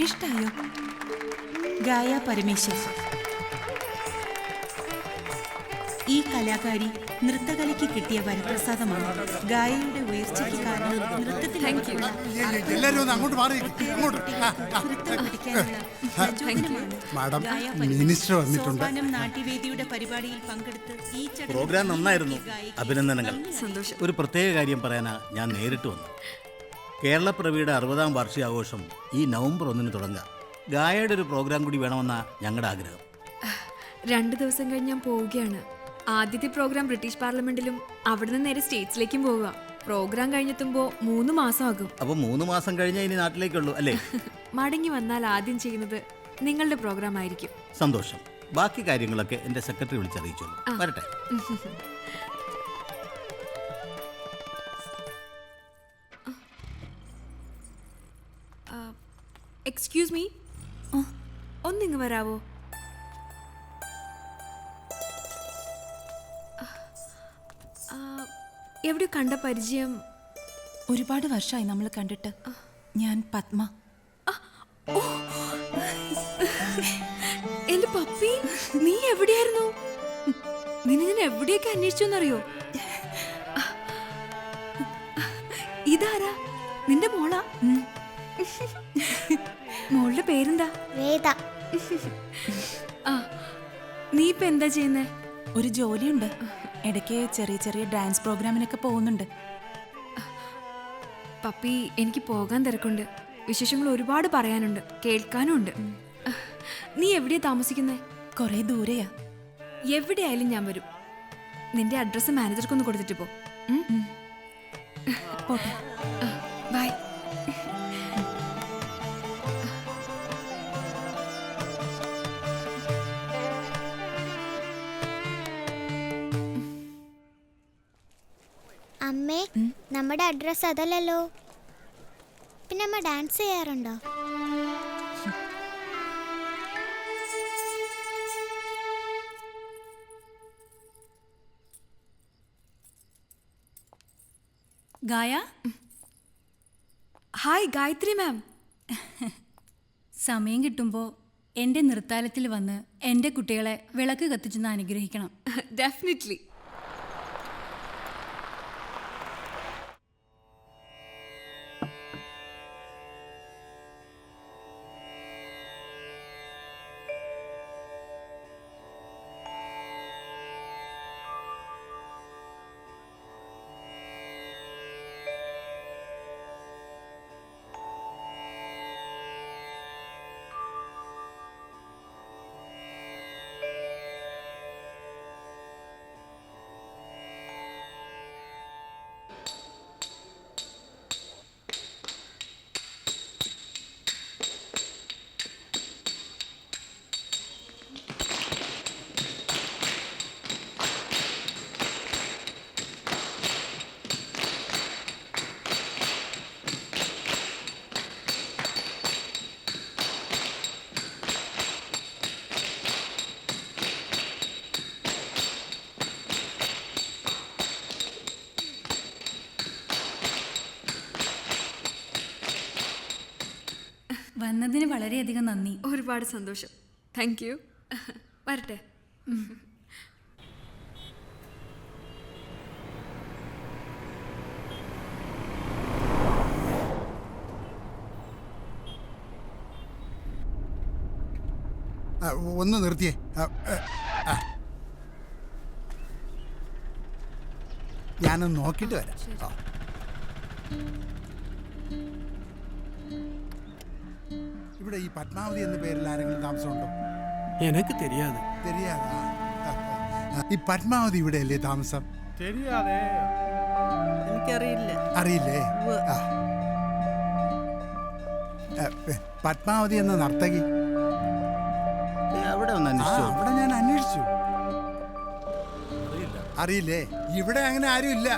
ഇഷ്ടായോ? ഗായ പരമേശ്വർ. ഈ കലാകാരി നൃത്തകലയ്ക്ക് കിട്ടിയ വരപ്രസാദമാണ്. ഗായയുടെ ഉയർച്ചയ്ക്ക് കാരണം നൃത്തത്തിൽ നാട്യവേദിയുടെ പരിപാടിയിൽ പങ്കെടുത്ത് ഈ പ്രോഗ്രാം നന്നായിരുന്നു. അഭിനന്ദനങ്ങൾ. ഒരു പ്രത്യേക കാര്യം പറയാനാ ഞാൻ നേരിട്ട് വന്നു. കേരളപ്പിറവിയുടെ 60ാം വാർഷികാഘോഷം ഈ നവംബർ 1 തുടങ്ങുക. ഗായയുടെ ഒരു പ്രോഗ്രാം കൂടി വേണമെന്നാ ഞങ്ങളുടെ ആഗ്രഹം. 2 ദിവസം കഴിഞ്ഞ് ഞാൻ പോവുകയാണ്. ആദ്യത്തെ പ്രോഗ്രാം ബ്രിട്ടീഷ് പാർലമെന്റിലും അവിടുന്ന് നേരെ സ്റ്റേറ്റ്സിലേക്കും പോവുക. പ്രോഗ്രാം കഴിഞ്ഞെത്തുമ്പോൾ 3 മാസമാകും. അപ്പോൾ 3 മാസം കഴിഞ്ഞാൽ ഇനി നാട്ടിലേക്കുള്ളൂ അല്ലേ? മടങ്ങി വന്നാൽ ആദ്യം ചെയ്യുന്നത് നിങ്ങളുടെ പ്രോഗ്രാം ആയിരിക്കും. സന്തോഷം. ബാക്കി കാര്യങ്ങളൊക്കെ എൻ്റെ സെക്രട്ടറി വിളിച്ചറിയിച്ചോളൂ. വരട്ടെ. എക്സ്ക്യൂസ് മീ, ഒന്നിങ്ങ് വരാവോ? എവിടെ കണ്ട പരിചയം? ഒരുപാട് വർഷമായി നമ്മൾ കണ്ടിട്ട്. ഞാൻ പത്മ. എന്റെ പപ്പി, നീ എവിടെയായിരുന്നു? നിന്നെ ഞാൻ എവിടെയൊക്കെ അന്വേഷിച്ചെന്നറിയോ? ഇതാരാ? നിന്റെ മോളാ? മോളുടെ പേരെന്താ? വേദ. നീ ഇപ്പൊ എന്താ ചെയ്യുന്നേ? ഒരു ജോലിയുണ്ട്. ഇടയ്ക്ക് ചെറിയ ചെറിയ ഡാൻസ് പ്രോഗ്രാമിനൊക്കെ പോകുന്നുണ്ട്. പപ്പി, എനിക്ക് പോകാൻ തിരക്കുണ്ട്. വിശേഷങ്ങൾ ഒരുപാട് പറയാനുണ്ട്, കേൾക്കാനും ഉണ്ട്. നീ എവിടെയാ താമസിക്കുന്നേ? കുറെ ദൂരെയാ. എവിടെയായാലും ഞാൻ വരും. നിന്റെ അഡ്രസ്സ് മാനേജർക്കൊന്ന് കൊടുത്തിട്ട് പോ. ബൈ. അമ്മേ, നമ്മുടെ അഡ്രസ് അതല്ലല്ലോ. പിന്നെ അമ്മ ഡാൻസ് ചെയ്യാറുണ്ടോ? ഗായ. ഹായ് ഗായത്രി മാം. സമയം കിട്ടുമ്പോൾ എൻ്റെ നൃത്താലയത്തിൽ വന്ന് എൻ്റെ കുട്ടികളെ വിളക്ക് കത്തിച്ചെന്ന് അനുഗ്രഹിക്കണം. ഡെഫിനറ്റ്ലി. വന്നതിന് വളരെയധികം നന്ദി. ഒരുപാട് സന്തോഷം. Thank you. വരട്ടെ. ഒന്ന് നിർത്തിയേ. ഞാനൊന്ന് നോക്കിയിട്ട് വരാം. ഇവിടെ ഈ പത്മാവതി എന്ന പേരിൽ ആരെങ്കിലും താമസമുണ്ടോ? എനിക്ക് தெரியாது. தெரியாதா? ഈ പത്മാവതി ഇവിടെ അല്ലേ താമസം? தெரியாதே. എനിക്കറിയില്ല. അറിയില്ലേ? പത്മാവതി എന്ന നർത്തകി അവിടെ അവിടെ ഞാൻ അന്വേഷിച്ചു. അറിയില്ലേ? ഇവിടെ അങ്ങനെ ആരും ഇല്ല.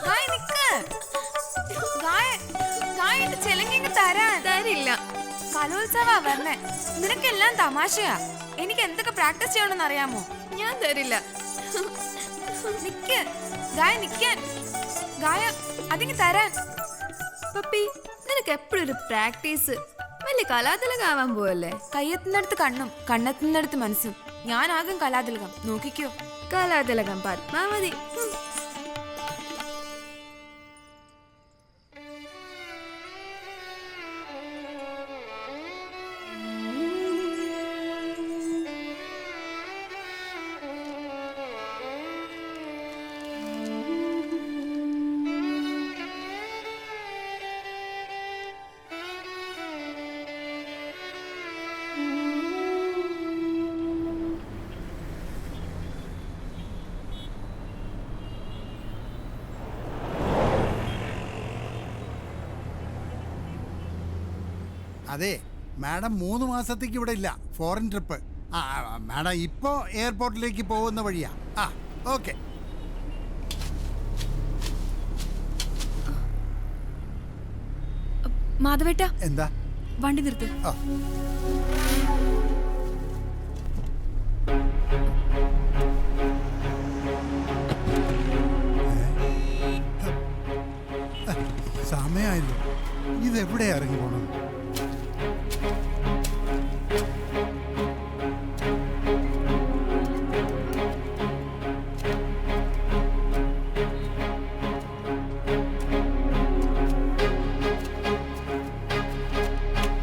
ഗായ നിക്ക്. ഗായ എന്റെ ചെലങ്കിങ് തരാൻ തരില്ല. കലോത്സവാ വരണേ. നിനക്കെല്ലാം തമാശയാ. എനിക്ക് എന്തൊക്കെ പ്രാക്ടീസ് ചെയ്യണമെന്ന് അറിയാമോ? ഞാൻ തരില്ല. നിക്ക് ഗായ, നിക്കാൻ. ഗായ അതിങ്ങ് തരാൻ. പപ്പി, നിനക്ക് എപ്പോഴും ഒരു പ്രാക്ടീസ്. വലിയ കലാതിലകാവാൻ പോവല്ലേ? കയ്യെത്തുന്നിടത്ത് കണ്ണും കണ്ണെത്തുന്നിടത്ത് മനസ്സും. ഞാനാകും കലാതിലകം, നോക്കിക്കോ. കലാതിലകം പത്മാവതി. അതെ മാഡം 3 മാസത്തേക്ക് ഇവിടെ ഇല്ല, ഫോറിൻ ട്രിപ്പ്. മാഡം ഇപ്പോൾ എയർപോർട്ടിലേക്ക് പോകുന്ന വഴിയാ. ഓക്കെ. മാധവേട്ട, എന്താ? വണ്ടി നിർത്ത്. സമയമായല്ലോ. ഇതെവിടെയാ ഇറങ്ങി പോണത്?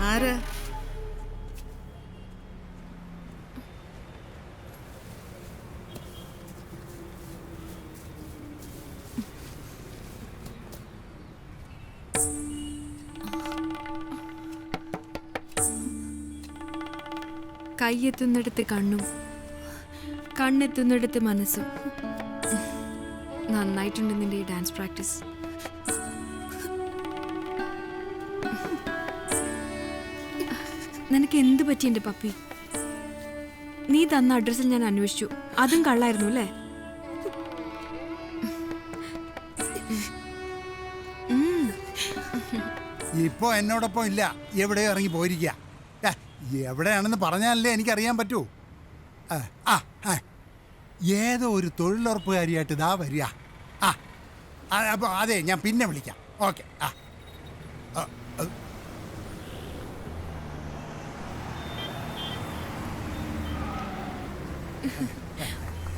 ആരാ? കൈയെത്തുന്നിടത്ത് കണ്ണും കണ്ണെത്തുന്നിടത്ത് മനസ്സും. നന്നായിട്ടുണ്ട് നിന്റെ ഈ ഡാൻസ് പ്രാക്ടീസ്. നിനക്ക് എന്ത് പറ്റി എൻ്റെ പപ്പി? നീ തന്ന അഡ്രസ്സിൽ ഞാൻ അന്വേഷിച്ചു, അതും കള്ളായിരുന്നു അല്ലേ? ഇപ്പോ എന്നോടൊപ്പം ഇല്ല, എവിടെയോ ഇറങ്ങി പോയിരിക്കുക. എവിടെയാണെന്ന് പറഞ്ഞാലല്ലേ എനിക്കറിയാൻ പറ്റൂ. ഏതോ ഒരു തൊഴിലുറപ്പുകാരിയായിട്ട് ഇതാ വരിക. അപ്പോൾ അതെ, ഞാൻ പിന്നെ വിളിക്കാം. ഓക്കെ.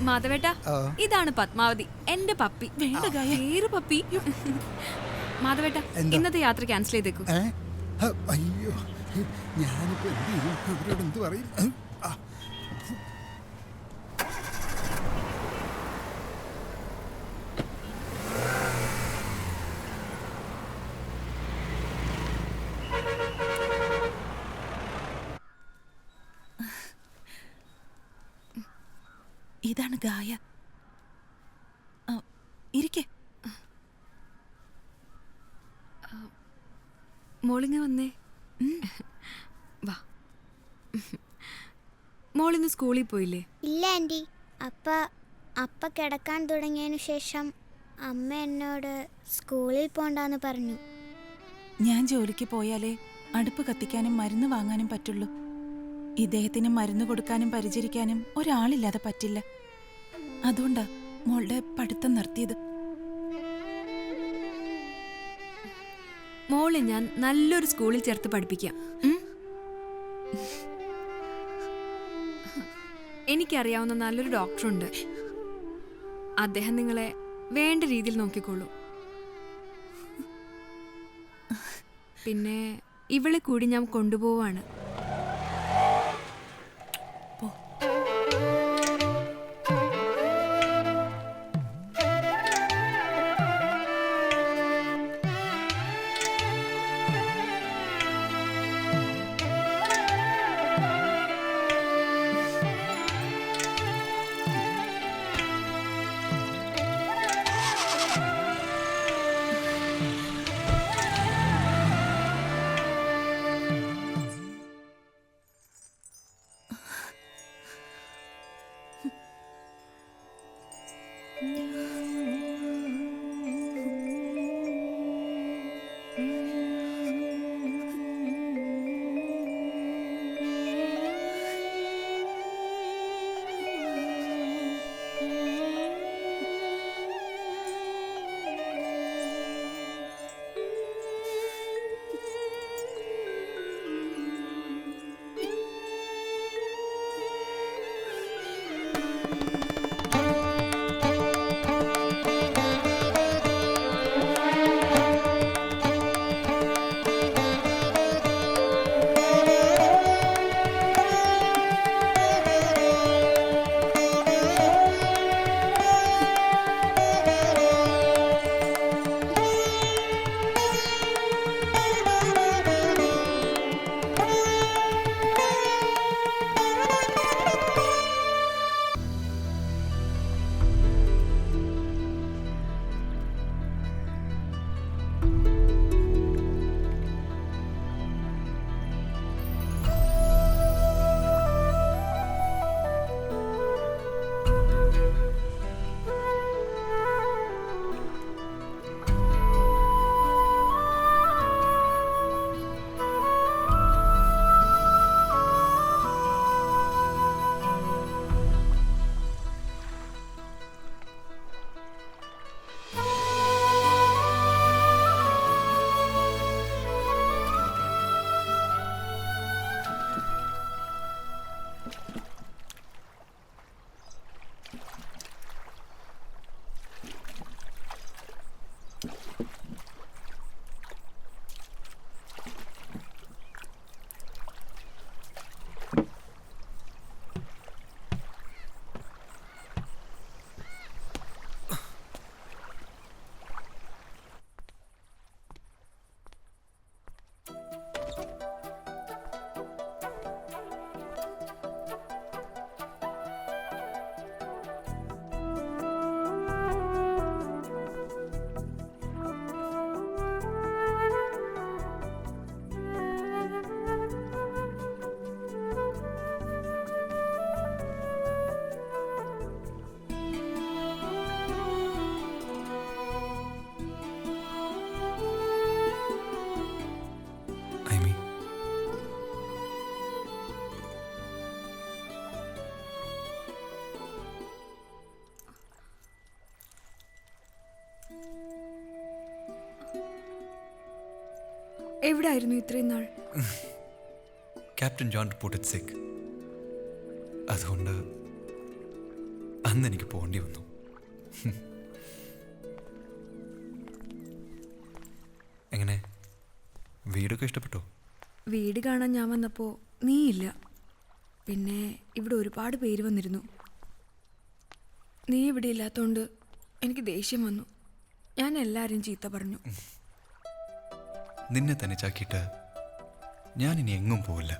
മാധവേട്ട, ഇതാണ് പത്മാവതി, എന്റെ പപ്പി. വേറെ പപ്പി. മാധവേട്ട, ഇന്നത്തെ യാത്ര ക്യാൻസൽ ചെയ്തേക്കൂ. അയ്യോ, ഞാനിപ്പോ എന്ത് ചെയ്യും? അവരോട് എന്ത് പറയും? ഇതാണ് ഗായ. ഇരിക്കെ. മോളിങ്ങ വന്നേ. വാ. മോളിന്ന് സ്കൂളിൽ പോയില്ലേ? ഇല്ല ആൻറ്റി. അപ്പ കിടക്കാൻ തുടങ്ങിയതിനു ശേഷം അമ്മ എന്നോട് സ്കൂളിൽ പോണ്ടാന്ന് പറഞ്ഞു. ഞാൻ ജോലിക്ക് പോയാലേ അടുപ്പ് കത്തിക്കാനും മരുന്ന് വാങ്ങാനും പറ്റുള്ളൂ. ഇദ്ദേഹത്തിന് മരുന്ന് കൊടുക്കാനും പരിചരിക്കാനും ഒരാളില്ലാതെ പറ്റില്ല. അതുകൊണ്ടാ മോളുടെ പഠിത്തം നിർത്തിയത്. മോളെ ഞാൻ നല്ലൊരു സ്കൂളിൽ ചേർത്ത് പഠിപ്പിക്കാം. എനിക്കറിയാവുന്ന നല്ലൊരു ഡോക്ടറുണ്ട്. അദ്ദേഹം നിങ്ങളെ വേണ്ട രീതിയിൽ നോക്കിക്കോളൂ. പിന്നെ ഇവളെ കൂടി ഞാൻ കൊണ്ടുപോവാണ്. എവിടായിരുന്നു ഇത്രയും നാൾ? ക്യാപ്റ്റൻ ജോൺ റിപ്പോർട്ടഡ് സിക്ക്. അതുകൊണ്ട് അന്ന് എനിക്ക് പോകേണ്ടി വന്നു. എങ്ങനെ, വീടൊക്കെ ഇഷ്ടപ്പെട്ടോ? വീട് കാണാൻ ഞാൻ വന്നപ്പോൾ നീയില്ല. പിന്നെ ഇവിടെ ഒരുപാട് പേര് വന്നിരുന്നു. നീ ഇവിടെ ഇല്ലാത്തതുകൊണ്ട് എനിക്ക് ദേഷ്യം വന്നു. ഞാൻ എല്ലാവരും ചീത്ത പറഞ്ഞു. നിന്നെ തനിച്ചാക്കിയിട്ട് ഞാൻ ഇനി എങ്ങും പോവില്ല.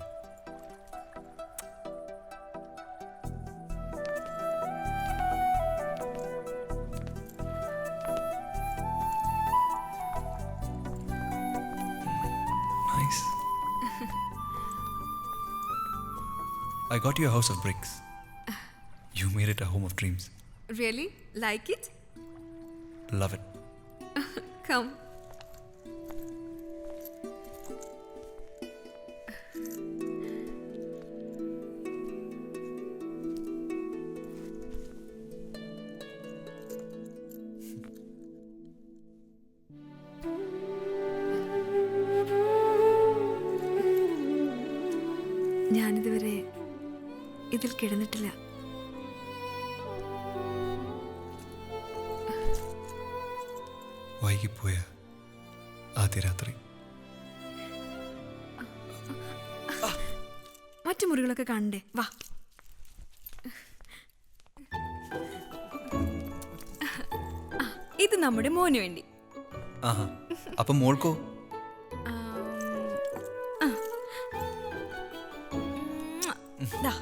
Nice. I got you a house of bricks. You made it a home of dreams. Really? Like it? Love it. Come. ഞാനിതുവരെ ഇതിൽ കിടന്നിട്ടില്ല. വൈകിപ്പോയ ആദ്യ രാത്രി. മറ്റു മുറികളൊക്കെ കാണണ്ടേ? വാ. ഇത് നമ്മുടെ മോന് വേണ്ടി. ആഹാ, അപ്പം മോൾക്കോ? ദാ.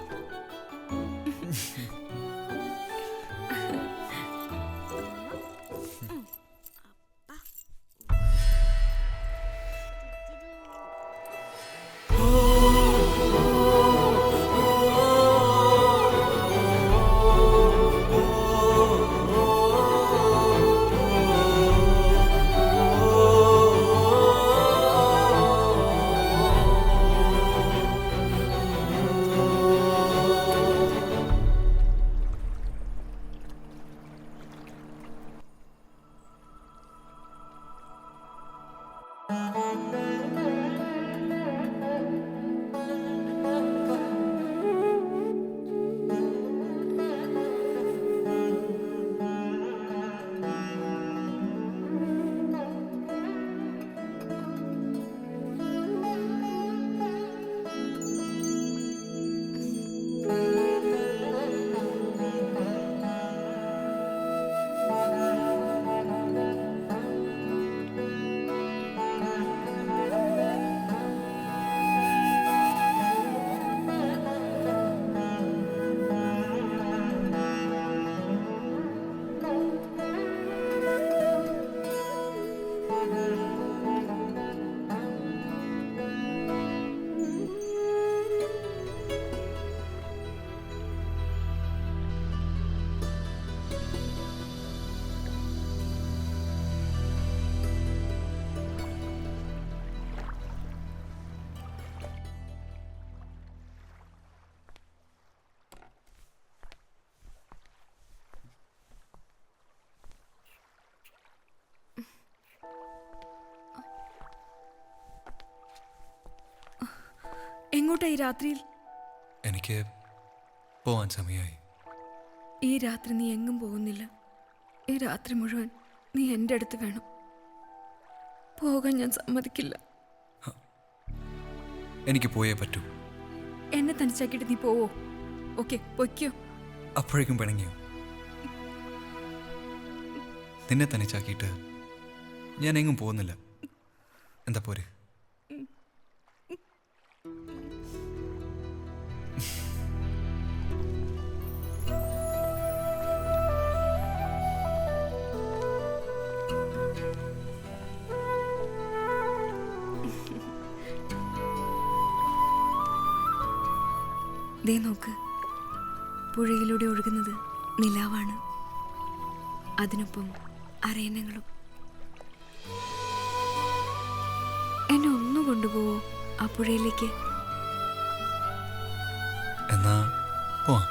എങ്ങോട്ടാ ഈ രാത്രിയിൽ? എനിക്ക് പോവാൻ സമയമായി. ഈ രാത്രി നീ എങ്ങും പോകുന്നില്ല. ഈ രാത്രി മുഴുവൻ നീ എൻ്റെ അടുത്ത് വേണം. പോകാൻ ഞാൻ സമ്മതിക്കില്ല. എനിക്ക് പോയേ പറ്റൂ. എന്നെ തനിച്ചാക്കിയിട്ട് നീ പോവോ? ഓക്കെ, പൊയ്ക്കോ. അപ്പോഴേക്കും പിണങ്ങിയോ? നിന്നെ തനിച്ചാക്കിയിട്ട് ഞാൻ എങ്ങും പോകുന്നില്ല. എന്താ പോരെ? ദേ നോക്ക്, പുഴയിലൂടെ ഒഴുകുന്നത് നിലാവാണ്. അതിനൊപ്പം അരയന്നങ്ങളും. എന്നെ ഒന്നു കൊണ്ടുപോവോ ആ പുഴയിലേക്ക്? എന്നാ പോവാം.